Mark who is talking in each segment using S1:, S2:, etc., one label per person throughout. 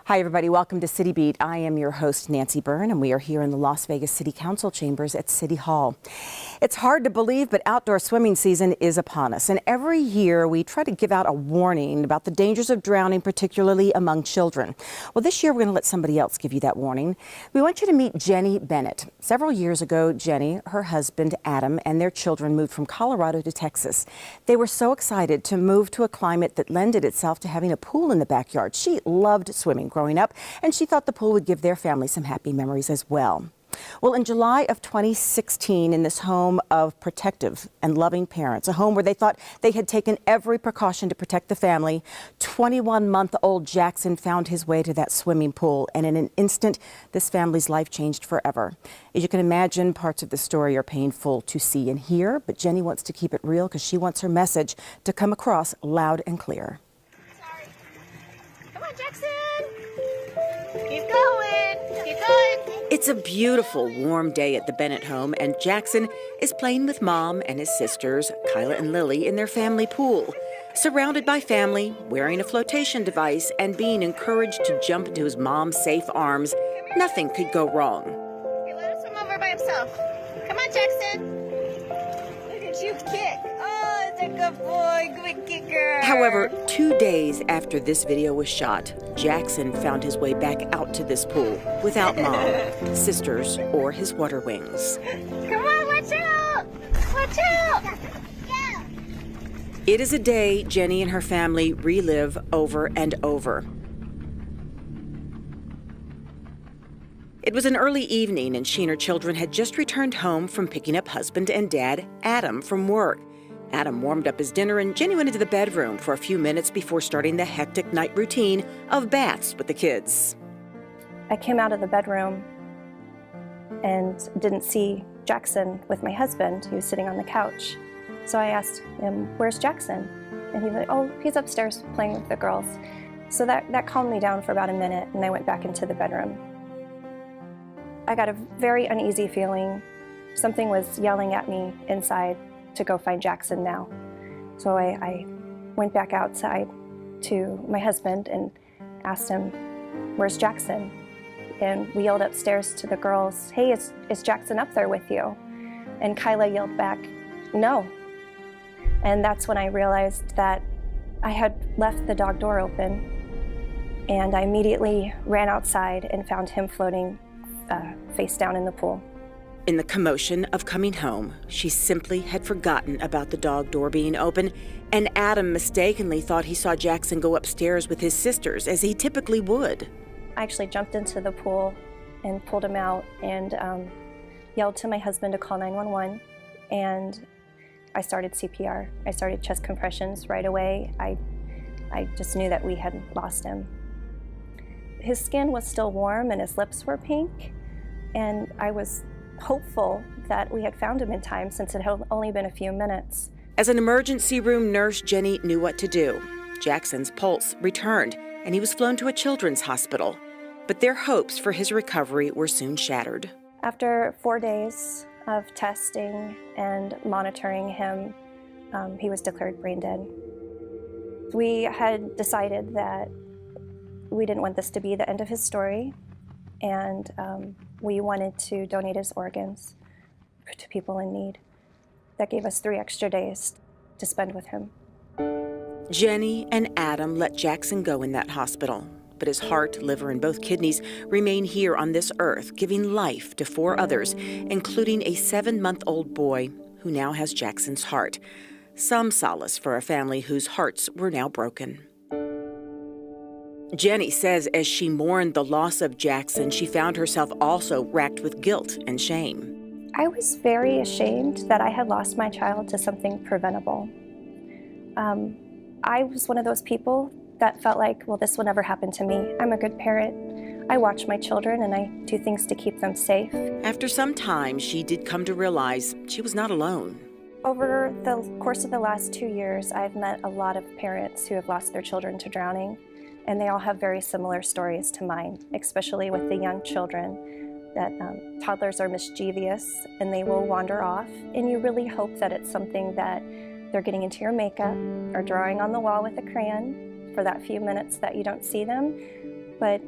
S1: Hi, everybody. Welcome to City Beat. I am your host, Nancy Byrne, and we are here in the Las Vegas City Council chambers at City Hall. It's hard to believe, but outdoor swimming season is upon us. And every year we try to give out a warning about the dangers of drowning, particularly among children. Well, this year we're going to let somebody else give you that warning. We want you to meet Jenny Bennett. Several years ago, Jenny, her husband, Adam, and their children moved from Colorado to Texas. They were so excited to move to a climate that lended itself to having a pool in the backyard. She loved swimming growing up, and she thought the pool would give their family some happy memories as well. Well, in July of 2016, in this home of protective and loving parents, a home where they thought they had taken every precaution to protect the family, 21-month-old Jackson found his way to that swimming pool, and in an instant, this family's life changed forever. As you can imagine, parts of the story are painful to see and hear, but Jenny wants to keep it real because she wants her message to come across loud and clear.
S2: Sorry. Come on, Jackson. Keep going. Keep going.
S1: It's a beautiful, warm day at the Bennett home, and Jackson is playing with Mom and his sisters, Kyla and Lily, in their family pool. Surrounded by family, wearing a flotation device, and being encouraged to jump into his mom's safe arms, nothing could go wrong.
S2: Okay, let him swim over by himself. Come on, Jackson. Look at you kick. Oh, it's a good boy. Good kicker.
S1: However, 2 days after this video was shot, Jackson found his way back out to this pool without Mom, sisters, or his water wings.
S2: Come on, watch out. Watch out.
S1: It is a day Jenny and her family relive over and over. It was an early evening, and she and her children had just returned home from picking up husband and dad, Adam, from work. Adam warmed up his dinner, and Jenny went into the bedroom for a few minutes before starting the hectic night routine of baths with the kids.
S3: I came out of the bedroom and didn't see Jackson with my husband. He was sitting on the couch. So I asked him, "Where's Jackson?" And he was like, "Oh, he's upstairs playing with the girls." So that calmed me down for about a minute, and I went back into the bedroom. I got a very uneasy feeling. Something was yelling at me inside to go find Jackson now. So I went back outside to my husband and asked him, "Where's Jackson?" And we yelled upstairs to the girls, "Hey, is Jackson up there with you?" And Kyla yelled back, "No." And that's when I realized that I had left the dog door open, and I immediately ran outside and found him floating face down in the pool.
S1: In the commotion of coming home, she simply had forgotten about the dog door being open, and Adam mistakenly thought he saw Jackson go upstairs with his sisters, as he typically would.
S3: I actually jumped into the pool and pulled him out and yelled to my husband to call 911, and I started CPR. I started chest compressions right away. I just knew that we had lost him. His skin was still warm and his lips were pink, and I was hopeful that we had found him in time since it had only been a few minutes.
S1: As an emergency room nurse, Jenny knew what to do. Jackson's pulse returned, and he was flown to a children's hospital. But their hopes for his recovery were soon shattered.
S3: After 4 days of testing and monitoring him, he was declared brain dead. We had decided that we didn't want this to be the end of his story, and we wanted to donate his organs to people in need. That gave us 3 extra days to spend with him.
S1: Jenny and Adam let Jackson go in that hospital, but his heart, liver, and both kidneys remain here on this earth, giving life to 4 others, including a 7-month-old boy who now has Jackson's heart. Some solace for a family whose hearts were now broken. Jenny says as she mourned the loss of Jackson, she found herself also racked with guilt and shame.
S3: I was very ashamed that I had lost my child to something preventable. I was one of those people that felt like, well, this will never happen to me. I'm a good parent. I watch my children and I do things to keep them safe.
S1: After some time, she did come to realize she was not alone.
S3: Over the course of the last 2 years, I've met a lot of parents who have lost their children to drowning, and they all have very similar stories to mine, especially with the young children, that toddlers are mischievous and they will wander off, and you really hope that it's something that they're getting into your makeup or drawing on the wall with a crayon for that few minutes that you don't see them. But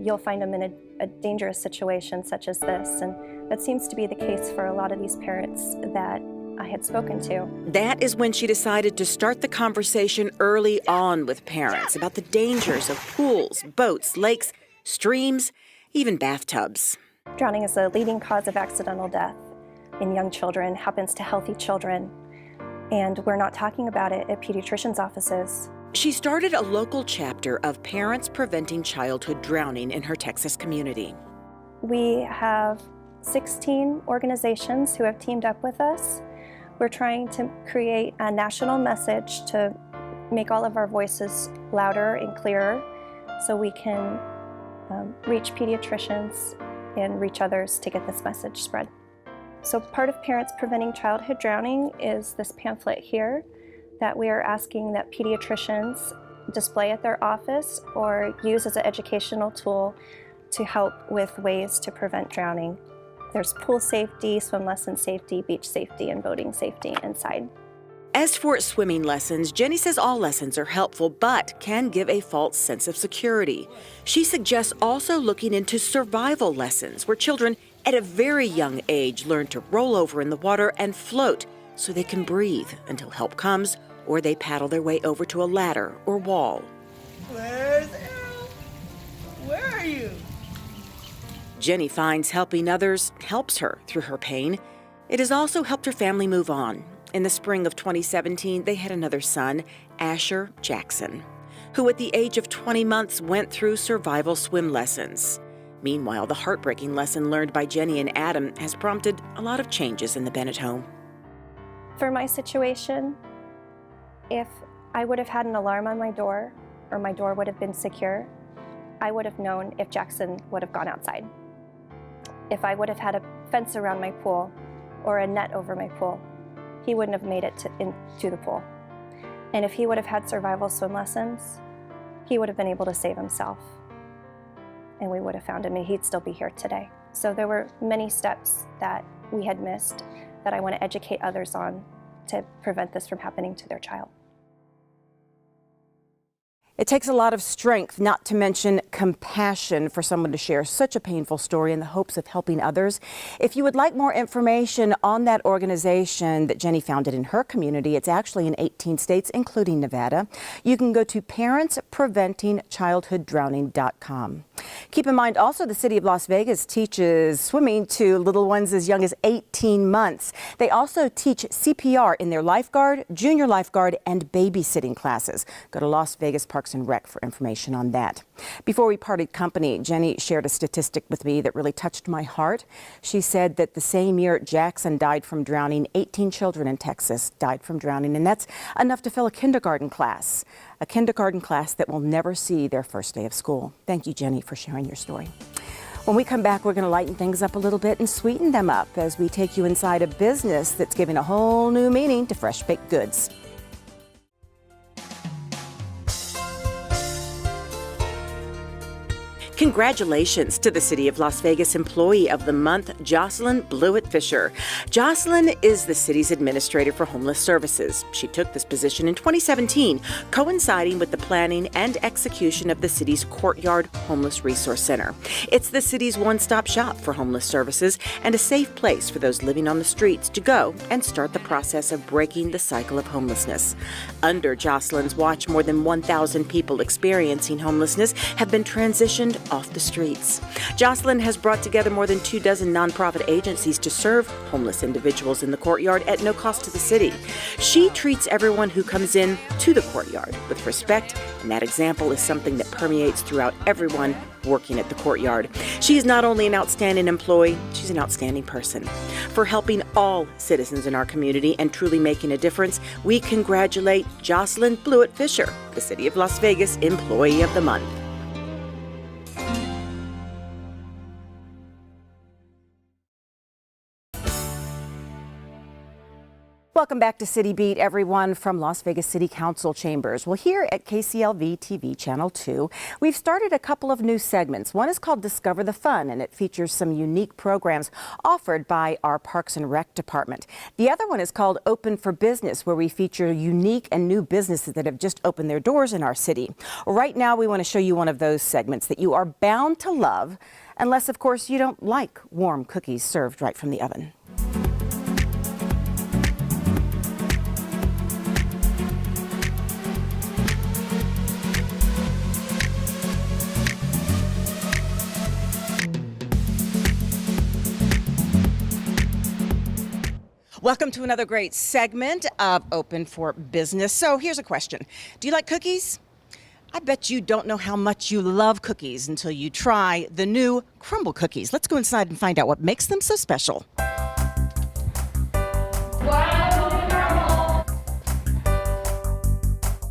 S3: you'll find them in a dangerous situation such as this. And that seems to be the case for a lot of these parents that I had spoken to.
S1: That is when she decided to start the conversation early on with parents about the dangers of pools, boats, lakes, streams, even bathtubs.
S3: Drowning is the leading cause of accidental death in young children, happens to healthy children, and we're not talking about it at pediatricians' offices.
S1: She started a local chapter of Parents Preventing Childhood Drowning in her Texas community.
S3: We have 16 organizations who have teamed up with us. We're trying to create a national message to make all of our voices louder and clearer so we can reach pediatricians and reach others to get this message spread. So part of Parents Preventing Childhood Drowning is this pamphlet here that we are asking that pediatricians display at their office or use as an educational tool to help with ways to prevent drowning. There's pool safety, swim lesson safety, beach safety, and boating safety inside.
S1: As for swimming lessons, Jenny says all lessons are helpful but can give a false sense of security. She suggests also looking into survival lessons where children at a very young age learn to roll over in the water and float so they can breathe until help comes or they paddle their way over to a ladder or wall.
S4: Where's Errol? Where are you?
S1: Jenny finds helping others helps her through her pain. It has also helped her family move on. In the spring of 2017, they had another son, Asher Jackson, who at the age of 20 months went through survival swim lessons. Meanwhile, the heartbreaking lesson learned by Jenny and Adam has prompted a lot of changes in the Bennett home.
S3: For my situation, if I would have had an alarm on my door or my door would have been secure, I would have known if Jackson would have gone outside. If I would have had a fence around my pool or a net over my pool, he wouldn't have made it into the pool. And if he would have had survival swim lessons, he would have been able to save himself. And we would have found him and he'd still be here today. So there were many steps that we had missed that I want to educate others on to prevent this from happening to their child.
S1: It takes a lot of strength, not to mention compassion, for someone to share such a painful story in the hopes of helping others. If you would like more information on that organization that Jenny founded in her community, it's actually in 18 states, including Nevada. You can go to parentspreventingchildhooddrowning.com. Keep in mind also the city of Las Vegas teaches swimming to little ones as young as 18 months. They also teach CPR in their lifeguard, junior lifeguard, and babysitting classes. Go to Las Vegas Parks and Rec for information on that. Before we parted company, Jenny shared a statistic with me that really touched my heart. She said that the same year Jackson died from drowning, 18 children in Texas died from drowning, and that's enough to fill a kindergarten class that will never see their first day of school. Thank you, Jenny, for sharing your story. When we come back, we're going to lighten things up a little bit and sweeten them up as we take you inside a business that's giving a whole new meaning to fresh baked goods. Congratulations to the City of Las Vegas Employee of the Month, Jocelyn Blewett-Fisher. Jocelyn is the city's administrator for homeless services. She took this position in 2017, coinciding with the planning and execution of the city's Courtyard Homeless Resource Center. It's the city's one-stop shop for homeless services and a safe place for those living on the streets to go and start the process of breaking the cycle of homelessness. Under Jocelyn's watch, more than 1,000 people experiencing homelessness have been transitioned off the streets. Jocelyn has brought together more than 24 nonprofit agencies to serve homeless individuals in the Courtyard at no cost to the city. She treats everyone who comes in to the Courtyard with respect, and that example is something that permeates throughout everyone working at the Courtyard. She is not only an outstanding employee, she's an outstanding person. For helping all citizens in our community and truly making a difference, we congratulate Jocelyn Blewett-Fisher, the City of Las Vegas Employee of the Month. Welcome Welcome back to City Beat, everyone, from Las Vegas City Council chambers. Well, here at KCLV TV Channel 2, we've started a couple of new segments. One is called Discover the Fun, and it features some unique programs offered by our Parks and Rec department. The other one is called Open for Business, where we feature unique and new businesses that have just opened their doors in our city. Right now, we want to show you one of those segments that you are bound to love, unless, of course, you don't like warm cookies served right from the oven. Welcome to another great segment of Open for Business. So here's a question. Do you like cookies? I bet you don't know how much you love cookies until you try the new crumble cookies. Let's go inside and find out what makes them so special.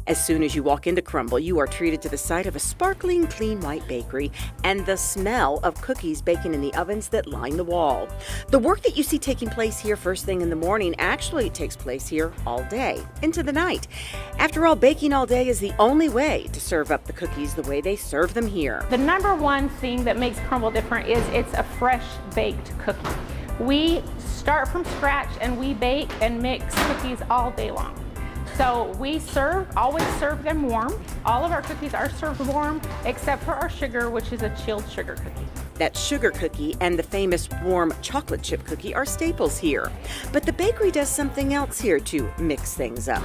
S1: As soon as you walk into Crumble, you are treated to the sight of a sparkling, clean white bakery and the smell of cookies baking in the ovens that line the wall. The work that you see taking place here first thing in the morning actually takes place here all day, into the night. After all, baking all day is the only way to serve up the cookies the way they serve them here.
S5: The number one thing that makes Crumble different is it's a fresh baked cookie. We start from scratch and we bake and mix cookies all day long. So we always serve them warm. All of our cookies are served warm, except for our sugar, which is a chilled sugar cookie.
S1: That sugar cookie and the famous warm chocolate chip cookie are staples here. But the bakery does something else here to mix things up.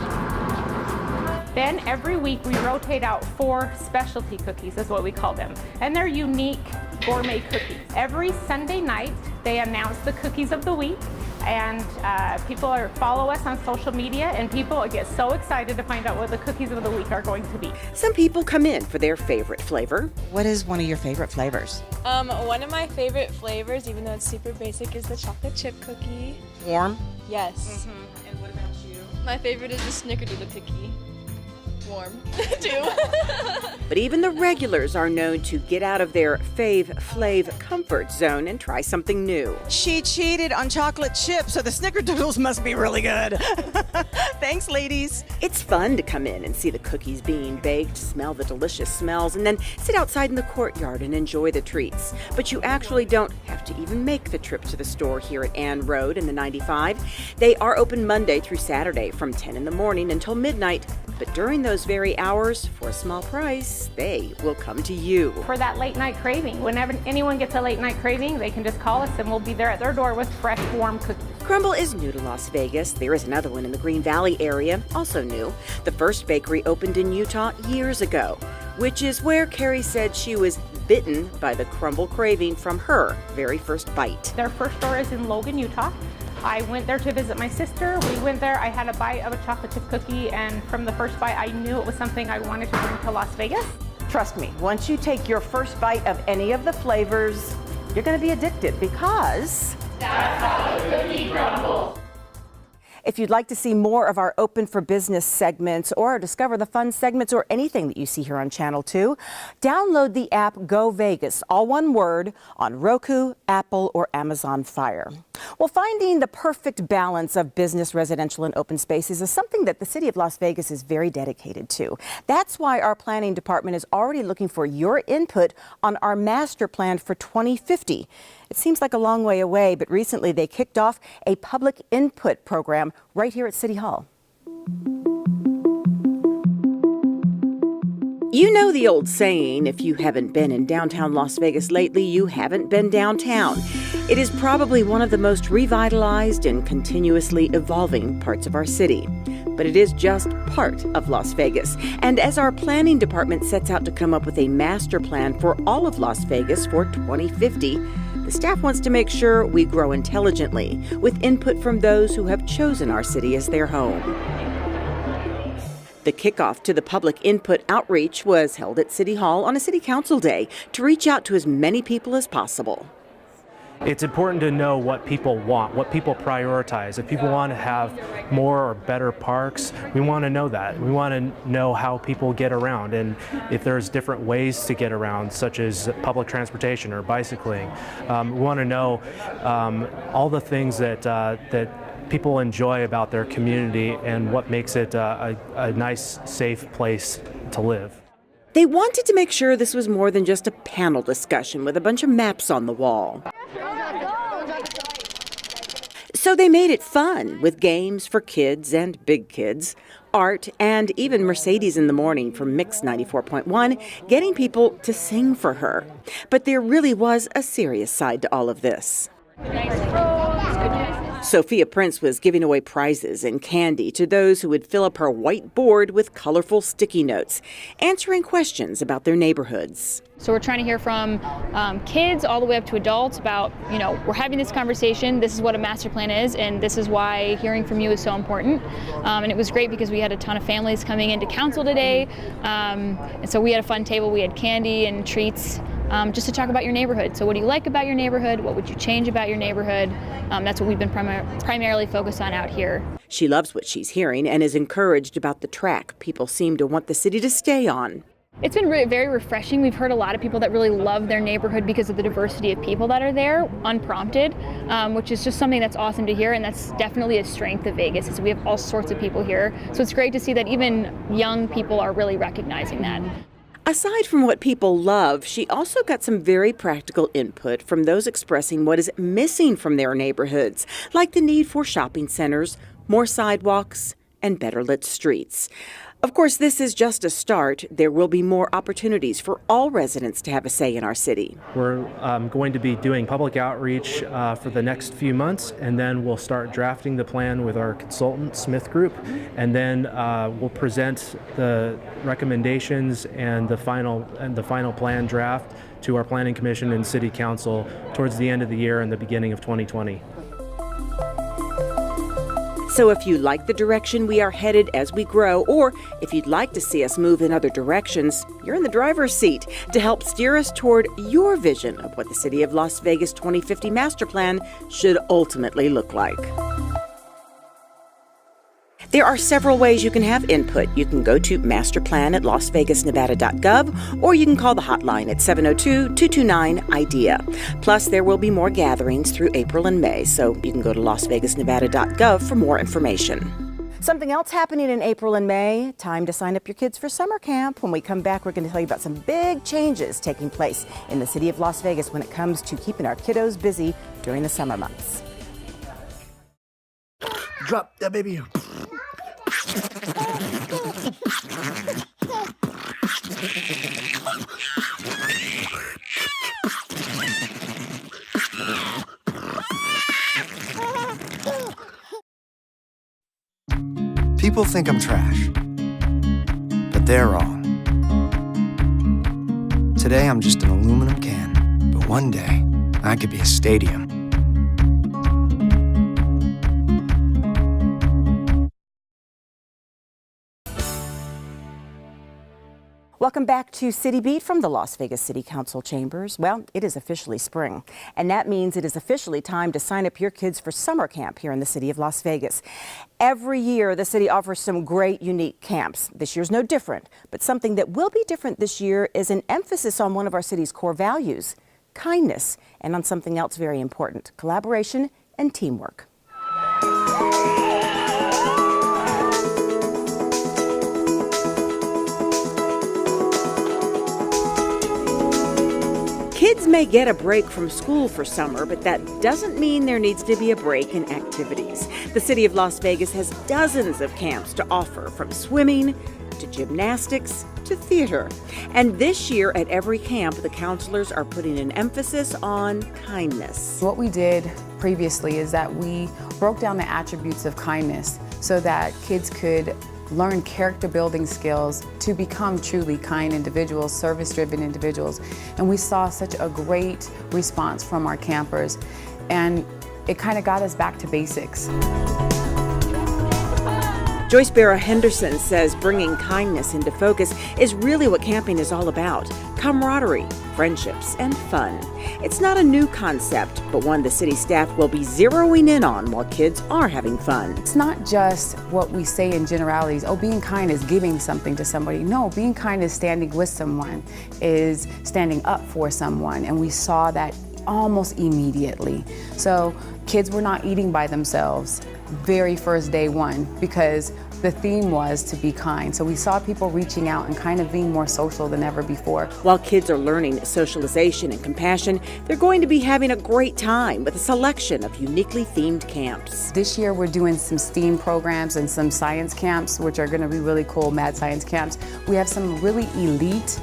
S5: Then every week we rotate out 4 specialty cookies, is what we call them. And they're unique gourmet cookies. Every Sunday night, they announce the cookies of the week. And people follow us on social media, and people get so excited to find out what the cookies of the week are going to be.
S1: Some people come in for their favorite flavor. What is one of your favorite flavors?
S6: One of my favorite flavors, even though it's super basic, is the chocolate chip cookie.
S1: Warm?
S6: Yes.
S1: And what about you?
S6: My favorite is the snickerdoodle cookie. Warm, too.
S1: But even the regulars are known to get out of their fave comfort zone and try something new. She cheated on chocolate chips, so the snickerdoodles must be really good. Thanks, ladies. It's fun to come in and see the cookies being baked, smell the delicious smells, and then sit outside in the courtyard and enjoy the treats. But you actually don't have to even make the trip to the store here at Ann Road in the 95. They are open Monday through Saturday from 10 in the morning until midnight. But during those very hours, for a small price, they will come to you.
S5: For that late night craving, whenever anyone gets a late night craving, they can just call us and we'll be there at their door with fresh, warm cookies.
S1: Crumble is new to Las Vegas. There is another one in the Green Valley area, also new. The first bakery opened in Utah years ago, which is where Carrie said she was bitten by the crumble craving from her very first bite.
S5: Their first store is in Logan, Utah. I went there to visit my sister. We went there, I had a bite of a chocolate chip cookie, and from the first bite, I knew it was something I wanted to bring to Las Vegas.
S1: Trust me, once you take your first bite of any of the flavors, you're going to be addicted because that's how the cookie crumbles. If you'd like to see more of our Open for Business segments or Discover the Fun segments or anything that you see here on Channel 2, download the app Go Vegas, all one word, on Roku, Apple, or Amazon Fire. Well, finding the perfect balance of business, residential, and open spaces is something that the city of Las Vegas is very dedicated to. That's why our planning department is already looking for your input on our master plan for 2050. It seems like a long way away, but recently they kicked off a public input program right here at City Hall. You know the old saying, if you haven't been in downtown Las Vegas lately, you haven't been downtown. It is probably one of the most revitalized and continuously evolving parts of our city. But it is just part of Las Vegas. And as our planning department sets out to come up with a master plan for all of Las Vegas for 2050, the staff wants to make sure we grow intelligently with input from those who have chosen our city as their home. The kickoff to the public input outreach was held at City Hall on a City Council day to reach out to as many people as possible.
S7: It's important to know what people want, what people prioritize. If people want to have more or better parks, we want to know that. We want to know how people get around, and if there's different ways to get around, such as public transportation or bicycling. We want to know all the things that people enjoy about their community and what makes it a nice, safe place to live.
S1: They wanted to make sure this was more than just a panel discussion with a bunch of maps on the wall. So they made it fun with games for kids and big kids, art, and even Mercedes in the Morning from Mix 94.1 getting people to sing for her. But there really was a serious side to all of this. Sophia Prince was giving away prizes and candy to those who would fill up her white board with colorful sticky notes, answering questions about their neighborhoods.
S8: So we're trying to hear from kids all the way up to adults about, we're having this conversation, this is what a master plan is, and this is why hearing from you is so important. And it was great because we had a ton of families coming into council today, and so we had a fun table. We had candy and treats just to talk about your neighborhood. So what do you like about your neighborhood? What would you change about your neighborhood? That's what we've been primarily focused on out here.
S1: She loves what she's hearing and is encouraged about the track people seem to want the city to stay on.
S8: It's been very refreshing. We've heard a lot of people that really love their neighborhood because of the diversity of people that are there, unprompted, which is just something that's awesome to hear, and that's definitely a strength of Vegas, is we have all sorts of people here. So it's great to see that even young people are really recognizing that.
S1: Aside from what people love, she also got some very practical input from those expressing what is missing from their neighborhoods, like the need for shopping centers, more sidewalks, and better lit streets. Of course, this is just a start. There will be more opportunities for all residents to have a say in our city.
S7: We're going to be doing public outreach for the next few months, and then we'll start drafting the plan with our consultant, Smith Group, and then we'll present the recommendations and the final plan draft to our Planning Commission and City Council towards the end of the year and the beginning of 2020.
S1: So if you like the direction we are headed as we grow, or if you'd like to see us move in other directions, you're in the driver's seat to help steer us toward your vision of what the City of Las Vegas 2050 Master Plan should ultimately look like. There are several ways you can have input. You can go to masterplan@lasvegasnevada.gov, or you can call the hotline at 702-229-IDEA. Plus, there will be more gatherings through April and May, so you can go to lasvegasnevada.gov for more information. Something else happening in April and May, time to sign up your kids for summer camp. When we come back, we're going to tell you about some big changes taking place in the city of Las Vegas when it comes to keeping our kiddos busy during the summer months.
S9: Drop that baby.
S10: People think I'm trash, but they're wrong. Today I'm just an aluminum can, but one day I could be a stadium.
S1: Welcome back to City Beat from the Las Vegas City Council chambers. Well, it is officially spring, and that means it is officially time to sign up your kids for summer camp here in the city of Las Vegas. Every year, the city offers some great, unique camps. This year's no different, but something that will be different this year is an emphasis on one of our city's core values, kindness, and on something else very important, collaboration and teamwork. Kids may get a break from school for summer, but that doesn't mean there needs to be a break in activities. The city of Las Vegas has dozens of camps to offer, from swimming to gymnastics to theater. And this year at every camp, the counselors are putting an emphasis on kindness.
S11: What we did previously is that we broke down the attributes of kindness so that kids could learn character building skills to become truly kind individuals, service-driven individuals. And we saw such a great response from our campers, and it kind of got us back to basics.
S1: Joyce Barra Henderson says bringing kindness into focus is really what camping is all about. Camaraderie, friendships, and fun. It's not a new concept, but one the city staff will be zeroing in on while kids are having fun.
S11: It's not just what we say in generalities, oh, being kind is giving something to somebody. No, being kind is standing with someone, is standing up for someone, and we saw that almost immediately. So kids were not eating by themselves. very first day one because the theme was to be kind. So we saw people reaching out and kind of being more social than ever before.
S1: While kids are learning socialization and compassion, they're going to be having a great time with a selection of uniquely themed camps.
S11: This year we're doing some STEAM programs and some science camps, which are going to be really cool, mad science camps. We have some really elite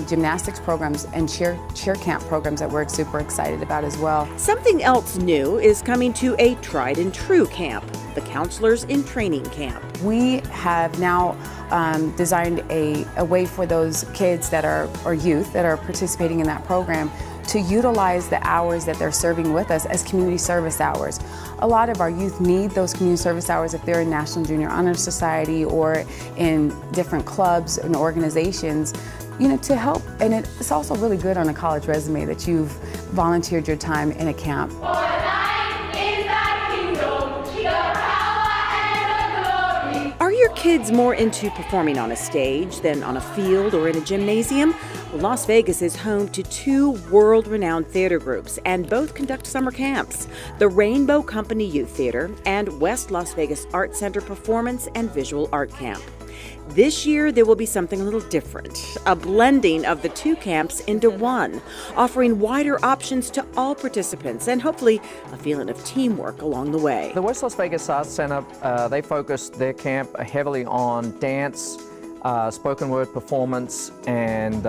S11: gymnastics programs and cheer camp programs that we're super excited about as well.
S1: Something else new is coming to a tried and true camp, the Counselors in Training Camp.
S11: We have now designed a way for those kids that are, or youth that are participating in that program to utilize the hours that they're serving with us as community service hours. A lot of our youth need those community service hours if they're in National Junior Honor Society or in different clubs and organizations, you know, to help. And it's also really good on a college resume that you've volunteered your time in a camp.
S1: Are your kids more into performing on a stage than on a field or in a gymnasium? Well, Las Vegas is home to two world-renowned theater groups, and both conduct summer camps: the Rainbow Company Youth Theater and West Las Vegas Art Center Performance and Visual Art Camp. This year, there will be something a little different, a blending of the two camps into one, offering wider options to all participants and hopefully a feeling of teamwork along the way.
S9: The West Las Vegas Arts Center, they focused their camp heavily on dance, spoken word performance, and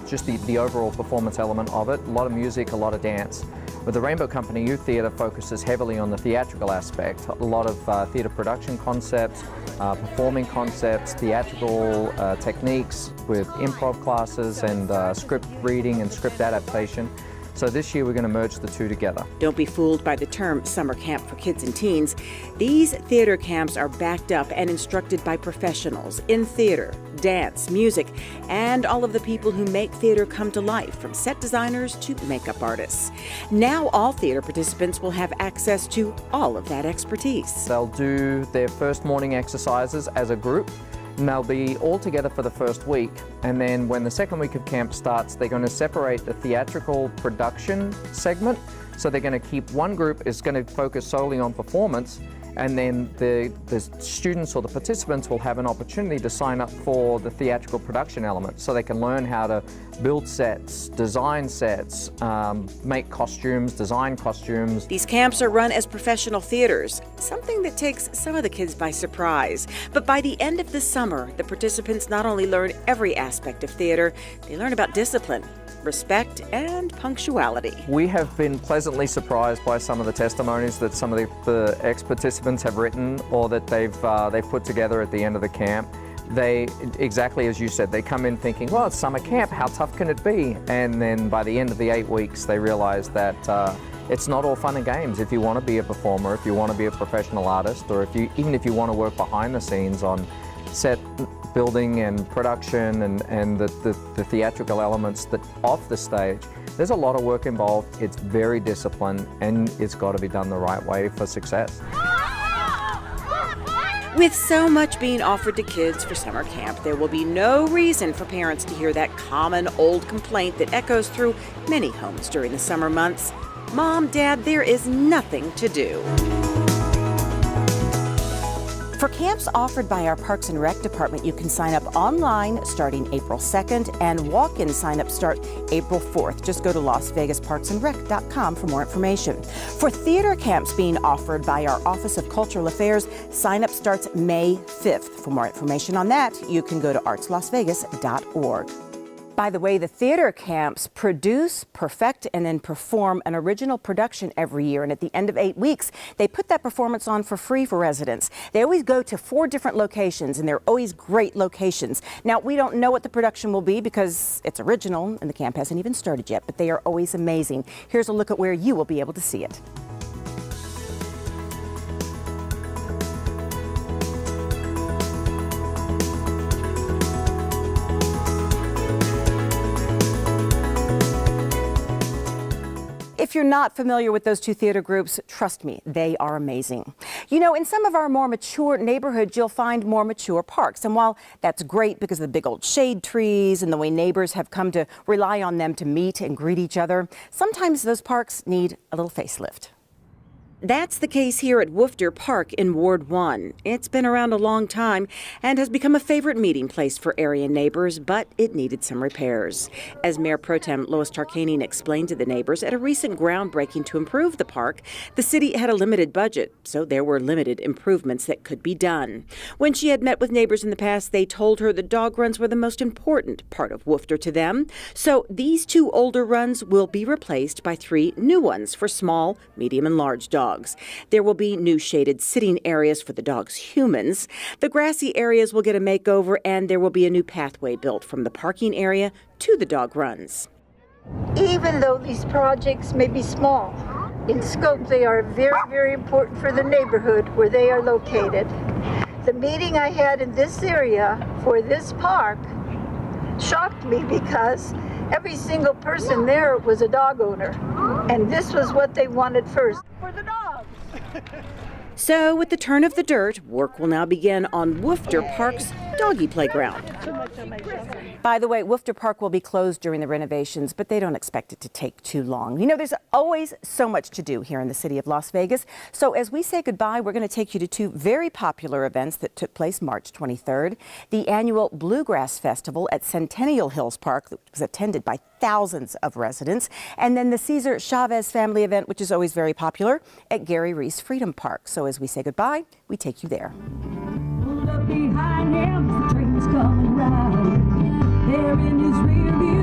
S9: just the overall performance element of it. A lot of music, a lot of dance. But the Rainbow Company Youth Theater focuses heavily on the theatrical aspect. A lot of theater production concepts, performing concepts, theatrical techniques with improv classes and script reading and script adaptation. So this year we're going to merge the two together.
S1: Don't be fooled by the term summer camp for kids and teens. These theater camps are backed up and instructed by professionals in theater, dance, music, and all of the people who make theater come to life, from set designers to makeup artists. Now all theater participants will have access to all of that expertise.
S9: They'll do their first morning exercises as a group, and they'll be all together for the first week. And then when the second week of camp starts, they're going to separate the theatrical production segment. So they're going to keep one group is going to focus solely on performance, and then the students or the participants will have an opportunity to sign up for the theatrical production element, so they can learn how to build sets, design sets, make costumes, design costumes.
S1: These camps are run as professional theaters, something that takes some of the kids by surprise. But by the end of the summer, the participants not only learn every aspect of theater, they learn about discipline, respect, and punctuality.
S9: We have been pleasantly surprised by some of the testimonies that some of the ex-participants have written or that they've put together at the end of the camp. They, exactly as you said, they come in thinking, well, it's summer camp, how tough can it be? And then by the end of the 8 weeks, they realize that it's not all fun and games. If you want to be a performer, if you want to be a professional artist, or even if you want to work behind the scenes on set building and production and the theatrical elements that off the stage, there's a lot of work involved. It's very disciplined, and it's got to be done the right way for success.
S1: With so much being offered to kids for summer camp, there will be no reason for parents to hear that common old complaint that echoes through many homes during the summer months. Mom, Dad, there is nothing to do. For camps offered by our Parks and Rec department, you can sign up online starting April 2nd, and walk-in sign-ups start April 4th. Just go to LasVegasParksandRec.com for more information. For theater camps being offered by our Office of Cultural Affairs, sign-up starts May 5th. For more information on that, you can go to artslasvegas.org. By the way, the theater camps produce, perfect, and then perform an original production every year. And at the end of 8 weeks, they put that performance on for free for residents. They always go to 4 different locations, and they're always great locations. Now, we don't know what the production will be because it's original and the camp hasn't even started yet, but they are always amazing. Here's a look at where you will be able to see it. If you're not familiar with those two theater groups, trust me, they are amazing. You know, in some of our more mature neighborhoods, you'll find more mature parks. And while that's great because of the big old shade trees and the way neighbors have come to rely on them to meet and greet each other, sometimes those parks need a little facelift. That's the case here at Woofter Park in Ward 1. It's been around a long time and has become a favorite meeting place for area neighbors, but it needed some repairs. As Mayor Pro Tem Lois Tarkanian explained to the neighbors at a recent groundbreaking to improve the park, the city had a limited budget, so there were limited improvements that could be done. When she had met with neighbors in the past, they told her the dog runs were the most important part of Woofter to them. So these 2 older runs will be replaced by 3 new ones for small, medium, and large dogs. There will be new shaded sitting areas for the dog's humans. The grassy areas will get a makeover, and there will be a new pathway built from the parking area to the dog runs.
S12: Even though these projects may be small, in scope they are very, very important for the neighborhood where they are located. The meeting I had in this area for this park shocked me because every single person there was a dog owner, and this was what they wanted first, for the dogs.
S1: So with the turn of the dirt, work will now begin on Woofter Park's doggy playground. By the way, Woofter Park will be closed during the renovations, but they don't expect it to take too long. You know, there's always so much to do here in the city of Las Vegas. So as we say goodbye, we're going to take you to 2 very popular events that took place March 23rd. The annual Bluegrass Festival at Centennial Hills Park, that was attended by thousands of residents, and then the Cesar Chavez family event, which is always very popular, at Gary Reese Freedom Park. So as we say goodbye, we take you there.
S13: Behind him, the train is coming round. There in his rear view